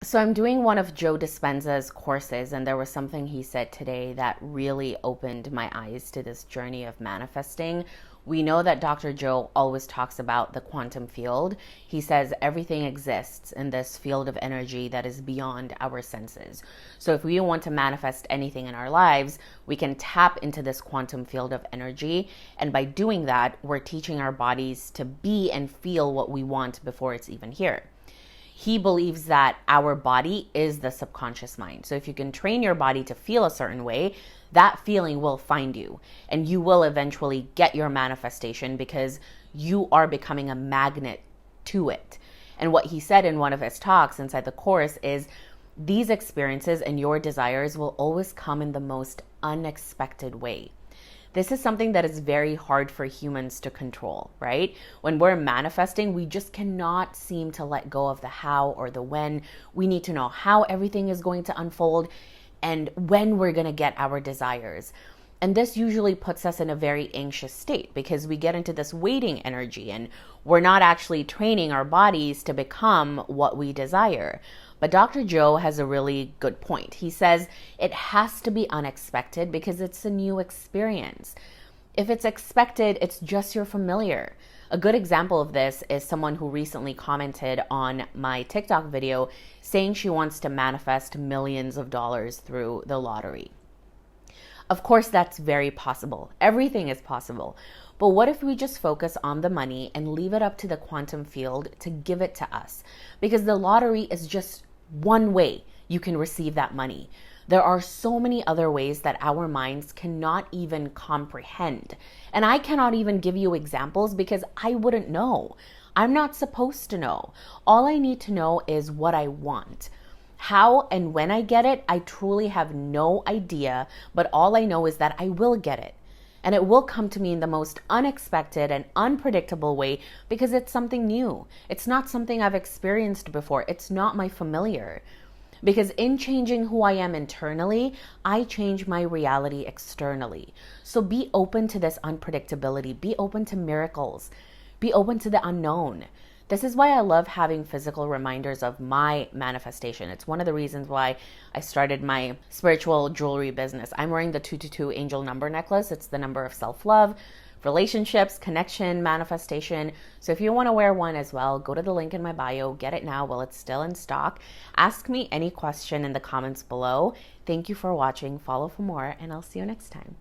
So I'm doing one of Joe Dispenza's courses, and there was something he said today that really opened my eyes to this journey of manifesting. We know that Dr. Joe always talks about the quantum field. He says everything exists in this field of energy that is beyond our senses. So if we want to manifest anything in our lives, we can tap into this quantum field of energy. And by doing that, we're teaching our bodies to be and feel what we want before it's even here. He believes that our body is the subconscious mind. So if you can train your body to feel a certain way, that feeling will find you and you will eventually get your manifestation because you are becoming a magnet to it. And what he said in one of his talks inside the course is these experiences and your desires will always come in the most unexpected way. This is something that is very hard for humans to control, right? When we're manifesting, we just cannot seem to let go of the how or the when. We need to know how everything is going to unfold and when we're going to get our desires. And this usually puts us in a very anxious state because we get into this waiting energy and we're not actually training our bodies to become what we desire. But Dr. Joe has a really good point. He says it has to be unexpected because it's a new experience. If it's expected, it's just your familiar. A good example of this is someone who recently commented on my TikTok video saying she wants to manifest millions of dollars through the lottery. Of course, that's very possible. Everything is possible. But what if we just focus on the money and leave it up to the quantum field to give it to us? Because the lottery is just one way you can receive that money. There are so many other ways that our minds cannot even comprehend. And I cannot even give you examples because I wouldn't know. I'm not supposed to know. All I need to know is what I want. How and when I get it, I truly have no idea, but all I know is that I will get it. And it will come to me in the most unexpected and unpredictable way because it's something new. It's not something I've experienced before. It's not my familiar. Because in changing who I am internally, I change my reality externally. So be open to this unpredictability. Be open to miracles. Be open to the unknown. This is why I love having physical reminders of my manifestation. It's one of the reasons why I started my spiritual jewelry business. I'm wearing the 222 angel number necklace. It's the number of self-love, relationships, connection, manifestation. So if you want to wear one as well, go to the link in my bio, get it now while it's still in stock. Ask me any question in the comments below. Thank you for watching. Follow for more, and I'll see you next time.